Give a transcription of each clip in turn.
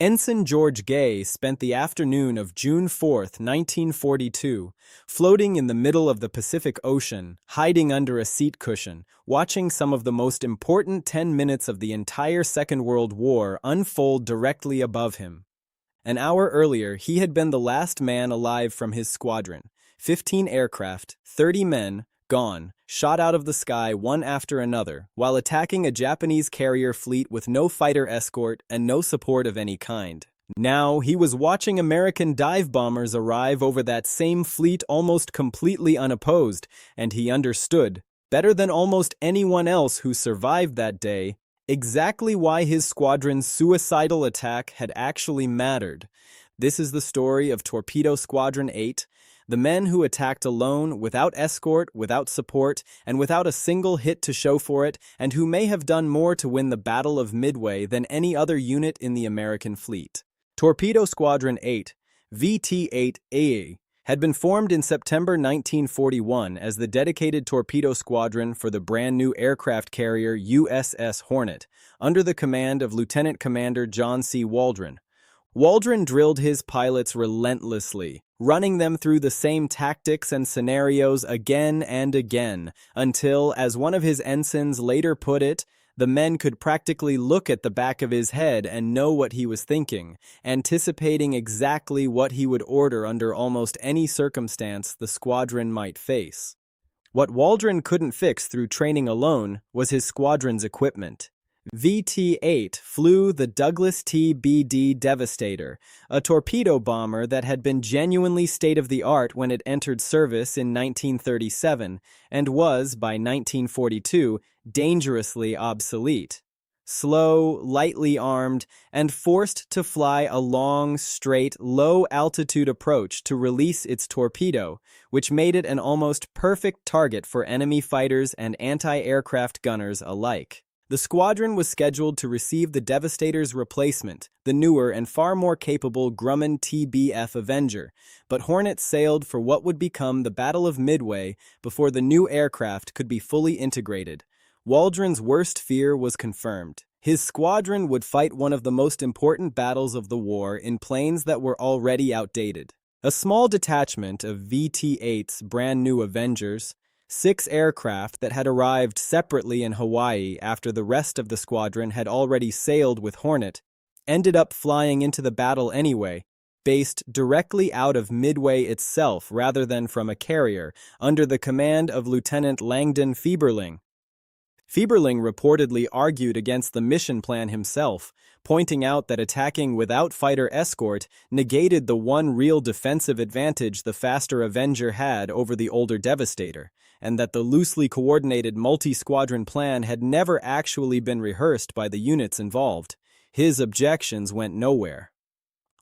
Ensign George Gay spent the afternoon of June 4, 1942, floating in the middle of the Pacific Ocean, hiding under a seat cushion, watching some of the most important 10 minutes of the entire Second World War unfold directly above him. An hour earlier, he had been the last man alive from his squadron. 15 aircraft, 30 men, gone, shot out of the sky one after another, while attacking a Japanese carrier fleet with no fighter escort and no support of any kind. Now, he was watching American dive bombers arrive over that same fleet almost completely unopposed, and he understood, better than almost anyone else who survived that day, exactly why his squadron's suicidal attack had actually mattered. This is the story of Torpedo Squadron 8, the men who attacked alone, without escort, without support, and without a single hit to show for it, and who may have done more to win the Battle of Midway than any other unit in the American fleet. Torpedo Squadron 8, VT-8A, had been formed in September 1941 as the dedicated torpedo squadron for the brand-new aircraft carrier USS Hornet, under the command of Lieutenant Commander John C. Waldron. Waldron drilled his pilots relentlessly, running them through the same tactics and scenarios again and again, until, as one of his ensigns later put it, the men could practically look at the back of his head and know what he was thinking, anticipating exactly what he would order under almost any circumstance the squadron might face. What Waldron couldn't fix through training alone was his squadron's equipment. VT-8 flew the Douglas T-BD Devastator, a torpedo bomber that had been genuinely state-of-the-art when it entered service in 1937 and was, by 1942, dangerously obsolete. Slow, lightly armed, and forced to fly a long, straight, low-altitude approach to release its torpedo, which made it an almost perfect target for enemy fighters and anti-aircraft gunners alike. The squadron was scheduled to receive the Devastator's replacement, the newer and far more capable Grumman TBF Avenger, but Hornet sailed for what would become the Battle of Midway before the new aircraft could be fully integrated. Waldron's worst fear was confirmed. His squadron would fight one of the most important battles of the war in planes that were already outdated. A small detachment of VT-8's brand-new Avengers, 6 aircraft that had arrived separately in Hawaii after the rest of the squadron had already sailed with Hornet, ended up flying into the battle anyway, based directly out of Midway itself rather than from a carrier, under the command of Lieutenant Langdon Fieberling. Fieberling reportedly argued against the mission plan himself, pointing out that attacking without fighter escort negated the one real defensive advantage the faster Avenger had over the older Devastator, and that the loosely coordinated multi-squadron plan had never actually been rehearsed by the units involved. His objections went nowhere.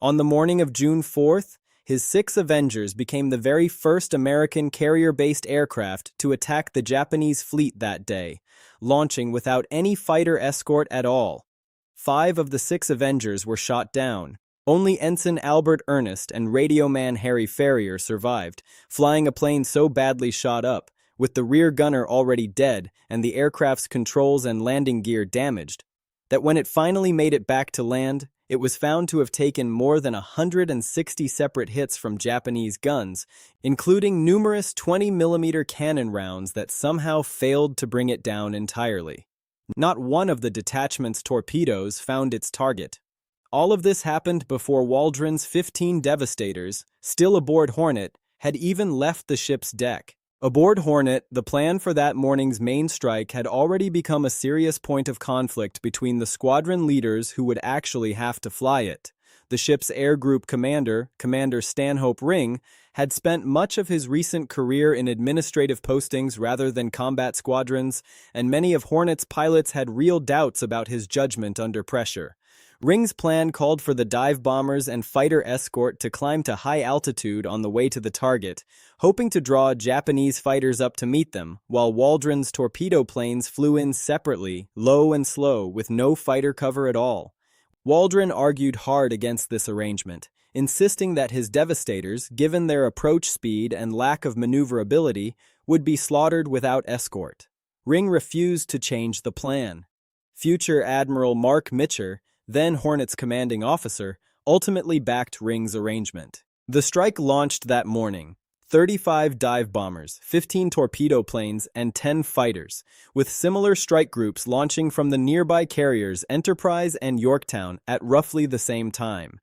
On the morning of June 4th, his 6 Avengers became the very first American carrier-based aircraft to attack the Japanese fleet that day, launching without any fighter escort at all. 5 of the 6 Avengers were shot down. Only Ensign Albert Ernest and radio man Harry Ferrier survived, flying a plane so badly shot up, with the rear gunner already dead and the aircraft's controls and landing gear damaged, that when it finally made it back to land, it was found to have taken more than 160 separate hits from Japanese guns, including numerous 20mm cannon rounds that somehow failed to bring it down entirely. Not one of the detachment's torpedoes found its target. All of this happened before Waldron's 15 Devastators, still aboard Hornet, had even left the ship's deck. Aboard Hornet, the plan for that morning's main strike had already become a serious point of conflict between the squadron leaders who would actually have to fly it. The ship's air group commander, Commander Stanhope Ring, had spent much of his recent career in administrative postings rather than combat squadrons, and many of Hornet's pilots had real doubts about his judgment under pressure. Ring's plan called for the dive bombers and fighter escort to climb to high altitude on the way to the target, hoping to draw Japanese fighters up to meet them, while Waldron's torpedo planes flew in separately, low and slow, with no fighter cover at all. Waldron argued hard against this arrangement, insisting that his Devastators, given their approach speed and lack of maneuverability, would be slaughtered without escort. Ring refused to change the plan. Future Admiral Mark Mitcher, then Hornet's commanding officer, ultimately backed Ring's arrangement. The strike launched that morning. 35 dive bombers, 15 torpedo planes, and 10 fighters, with similar strike groups launching from the nearby carriers Enterprise and Yorktown at roughly the same time.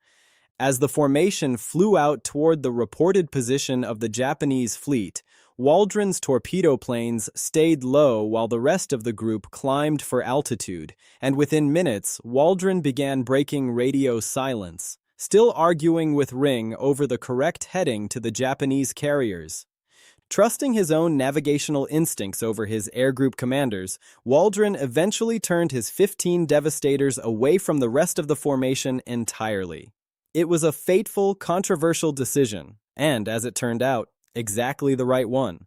As the formation flew out toward the reported position of the Japanese fleet, Waldron's torpedo planes stayed low while the rest of the group climbed for altitude, and within minutes, Waldron began breaking radio silence, still arguing with Ring over the correct heading to the Japanese carriers. Trusting his own navigational instincts over his air group commanders, Waldron eventually turned his 15 Devastators away from the rest of the formation entirely. It was a fateful, controversial decision, and, as it turned out, exactly the right one.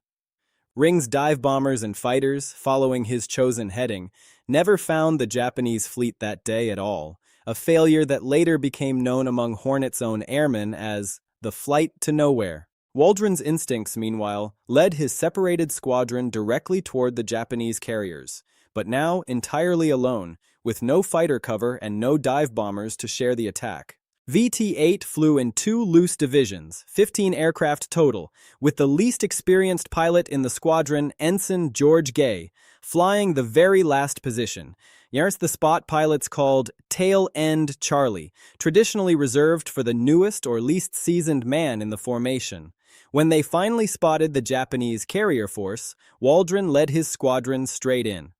Ring's dive bombers and fighters, following his chosen heading, never found the Japanese fleet that day at all, a failure that later became known among Hornet's own airmen as the Flight to Nowhere. Waldron's instincts, meanwhile, led his separated squadron directly toward the Japanese carriers, but now entirely alone, with no fighter cover and no dive bombers to share the attack. VT-8 flew in 2 loose divisions, 15 aircraft total, with the least experienced pilot in the squadron, Ensign George Gay, flying the very last position. Here's the spot pilots called Tail End Charlie, traditionally reserved for the newest or least seasoned man in the formation. When they finally spotted the Japanese carrier force, Waldron led his squadron straight in.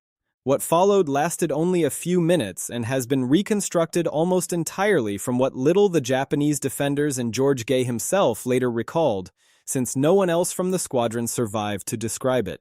What followed lasted only a few minutes and has been reconstructed almost entirely from what little the Japanese defenders and George Gay himself later recalled, since no one else from the squadron survived to describe it.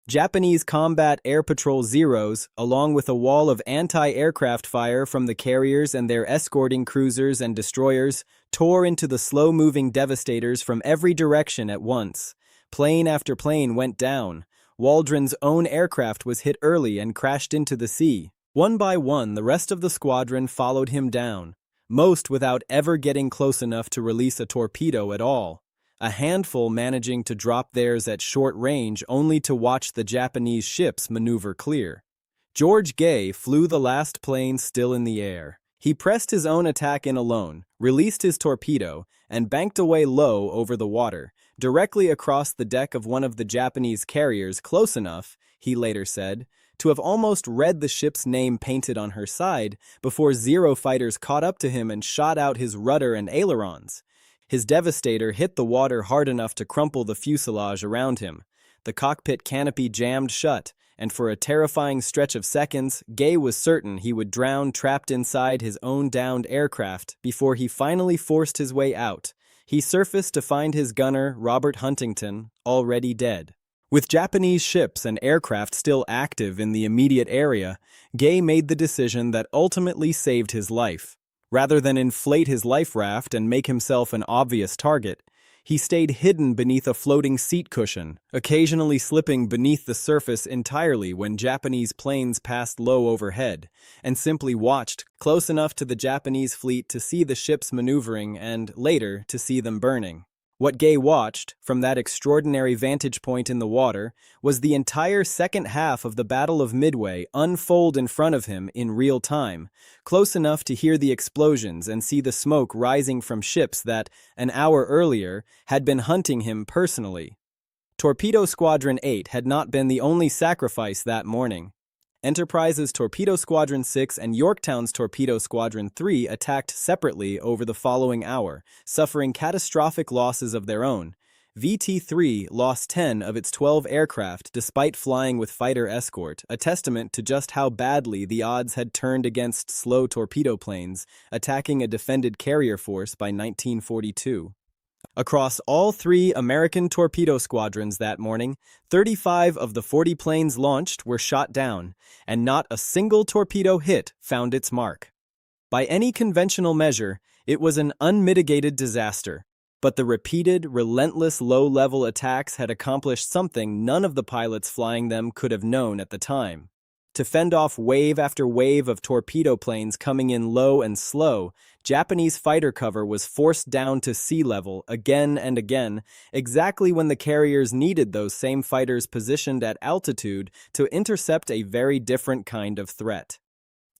Japanese combat air patrol Zeros, along with a wall of anti-aircraft fire from the carriers and their escorting cruisers and destroyers, tore into the slow-moving Devastators from every direction at once. Plane after plane went down. Waldron's own aircraft was hit early and crashed into the sea. One by one, the rest of the squadron followed him down, most without ever getting close enough to release a torpedo at all. A handful managing to drop theirs at short range only to watch the Japanese ships maneuver clear. George Gay flew the last plane still in the air. He pressed his own attack in alone, released his torpedo, and banked away low over the water, directly across the deck of one of the Japanese carriers, close enough, he later said, to have almost read the ship's name painted on her side before Zero fighters caught up to him and shot out his rudder and ailerons. His Devastator hit the water hard enough to crumple the fuselage around him. The cockpit canopy jammed shut, and for a terrifying stretch of seconds, Gay was certain he would drown trapped inside his own downed aircraft before he finally forced his way out. He surfaced to find his gunner, Robert Huntington, already dead. With Japanese ships and aircraft still active in the immediate area, Gay made the decision that ultimately saved his life. Rather than inflate his life raft and make himself an obvious target, he stayed hidden beneath a floating seat cushion, occasionally slipping beneath the surface entirely when Japanese planes passed low overhead, and simply watched close enough to the Japanese fleet to see the ships maneuvering and, later, to see them burning. What Gay watched, from that extraordinary vantage point in the water, was the entire second half of the Battle of Midway unfold in front of him in real time, close enough to hear the explosions and see the smoke rising from ships that, an hour earlier, had been hunting him personally. Torpedo Squadron 8 had not been the only sacrifice that morning. Enterprise's Torpedo Squadron 6 and Yorktown's Torpedo Squadron 3 attacked separately over the following hour, suffering catastrophic losses of their own. VT-3 lost 10 of its 12 aircraft despite flying with fighter escort, a testament to just how badly the odds had turned against slow torpedo planes attacking a defended carrier force by 1942. Across all 3 American torpedo squadrons that morning, 35 of the 40 planes launched were shot down, and not a single torpedo hit found its mark. By any conventional measure, it was an unmitigated disaster, but the repeated, relentless low-level attacks had accomplished something none of the pilots flying them could have known at the time. To fend off wave after wave of torpedo planes coming in low and slow, Japanese fighter cover was forced down to sea level again and again, exactly when the carriers needed those same fighters positioned at altitude to intercept a very different kind of threat.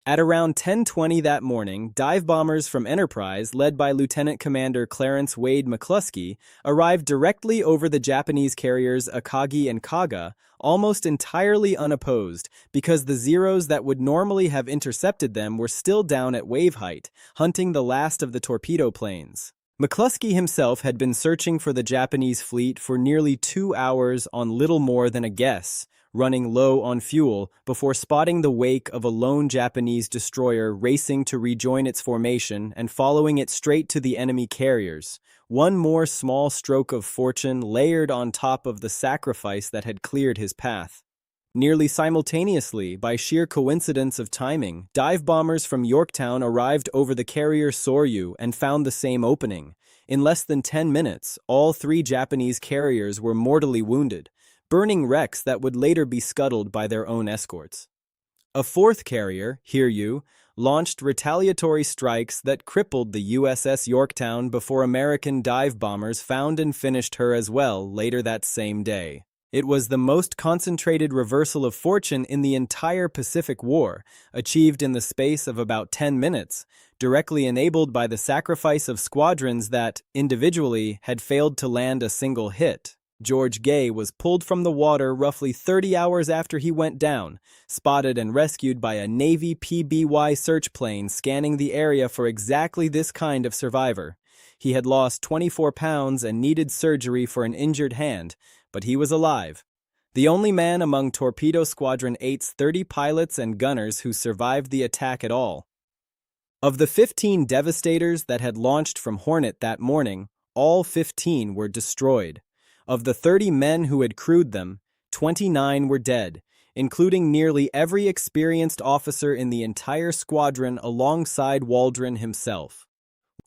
At around 10:20 that morning, dive bombers from Enterprise, led by Lieutenant Commander Clarence Wade McCluskey, arrived directly over the Japanese carriers Akagi and Kaga, almost entirely unopposed, because the Zeros that would normally have intercepted them were still down at wave height, hunting the last of the torpedo planes. McCluskey himself had been searching for the Japanese fleet for nearly 2 hours on little more than a guess, running low on fuel before spotting the wake of a lone Japanese destroyer racing to rejoin its formation and following it straight to the enemy carriers. One more small stroke of fortune layered on top of the sacrifice that had cleared his path. Nearly simultaneously, by sheer coincidence of timing, dive bombers from Yorktown arrived over the carrier Soryu and found the same opening. In less than 10 minutes, all 3 Japanese carriers were mortally wounded, burning wrecks that would later be scuttled by their own escorts. A 4th carrier, Hiryu, launched retaliatory strikes that crippled the USS Yorktown before American dive bombers found and finished her as well later that same day. It was the most concentrated reversal of fortune in the entire Pacific War, achieved in the space of about 10 minutes, directly enabled by the sacrifice of squadrons that, individually, had failed to land a single hit. George Gay was pulled from the water roughly 30 hours after he went down, spotted and rescued by a Navy PBY search plane scanning the area for exactly this kind of survivor. He had lost 24 pounds and needed surgery for an injured hand, but he was alive. The only man among Torpedo Squadron 8's 30 pilots and gunners who survived the attack at all. Of the 15 Devastators that had launched from Hornet that morning, all 15 were destroyed. Of the 30 men who had crewed them, 29 were dead, including nearly every experienced officer in the entire squadron alongside Waldron himself.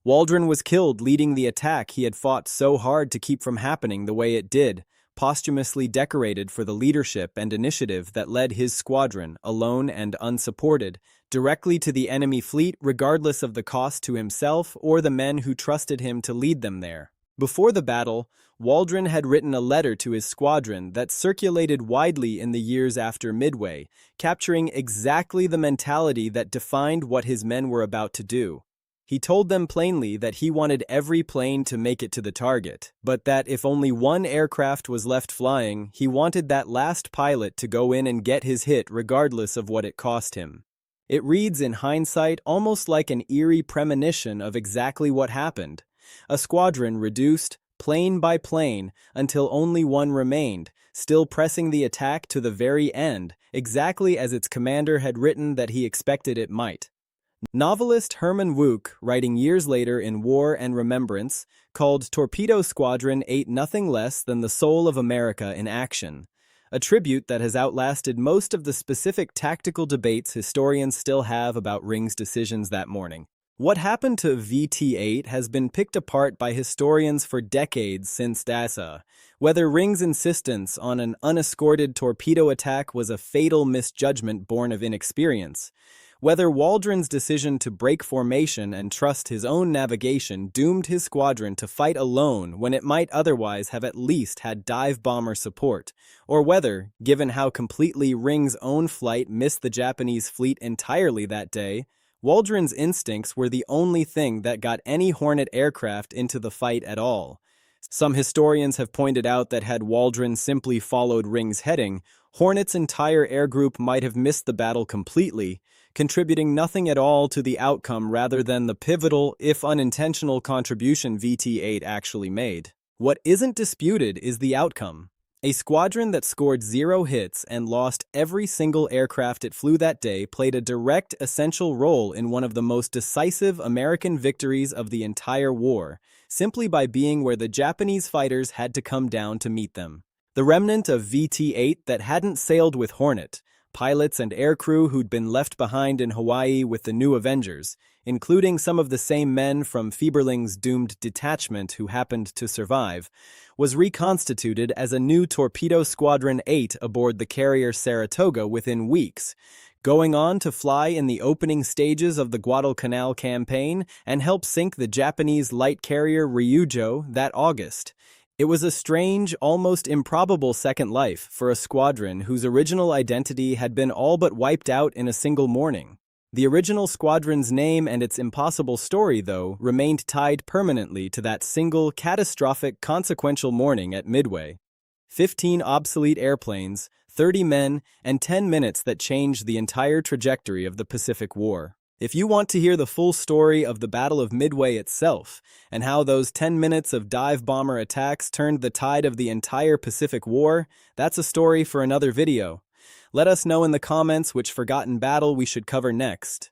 Waldron was killed leading the attack he had fought so hard to keep from happening the way it did, posthumously decorated for the leadership and initiative that led his squadron, alone and unsupported, directly to the enemy fleet regardless of the cost to himself or the men who trusted him to lead them there. Before the battle, Waldron had written a letter to his squadron that circulated widely in the years after Midway, capturing exactly the mentality that defined what his men were about to do. He told them plainly that he wanted every plane to make it to the target, but that if only one aircraft was left flying, he wanted that last pilot to go in and get his hit regardless of what it cost him. It reads in hindsight almost like an eerie premonition of exactly what happened. A squadron reduced, plane by plane, until only one remained, still pressing the attack to the very end, exactly as its commander had written that he expected it might. Novelist Herman Wouk, writing years later in War and Remembrance, called Torpedo Squadron 8 nothing less than the soul of America in action, a tribute that has outlasted most of the specific tactical debates historians still have about Ring's decisions that morning. What happened to VT-8 has been picked apart by historians for decades since DASA. Whether Ring's insistence on an unescorted torpedo attack was a fatal misjudgment born of inexperience, whether Waldron's decision to break formation and trust his own navigation doomed his squadron to fight alone when it might otherwise have at least had dive bomber support, or whether, given how completely Ring's own flight missed the Japanese fleet entirely that day, Waldron's instincts were the only thing that got any Hornet aircraft into the fight at all. Some historians have pointed out that had Waldron simply followed Ring's heading, Hornet's entire air group might have missed the battle completely, contributing nothing at all to the outcome rather than the pivotal, if unintentional, contribution VT-8 actually made. What isn't disputed is the outcome. A squadron that scored 0 hits and lost every single aircraft it flew that day played a direct, essential role in one of the most decisive American victories of the entire war, simply by being where the Japanese fighters had to come down to meet them. The remnant of VT-8 that hadn't sailed with Hornet, pilots and aircrew who'd been left behind in Hawaii with the new Avengers, including some of the same men from Fieberling's doomed detachment who happened to survive, was reconstituted as a new Torpedo Squadron 8 aboard the carrier Saratoga within weeks, going on to fly in the opening stages of the Guadalcanal campaign and help sink the Japanese light carrier Ryujo that August. It was a strange, almost improbable second life for a squadron whose original identity had been all but wiped out in a single morning. The original squadron's name and its impossible story, though, remained tied permanently to that single, catastrophic, consequential morning at Midway. 15 obsolete airplanes, 30 men, and 10 minutes that changed the entire trajectory of the Pacific War. If you want to hear the full story of the Battle of Midway itself, and how those 10 minutes of dive bomber attacks turned the tide of the entire Pacific War, that's a story for another video. Let us know in the comments which forgotten battle we should cover next.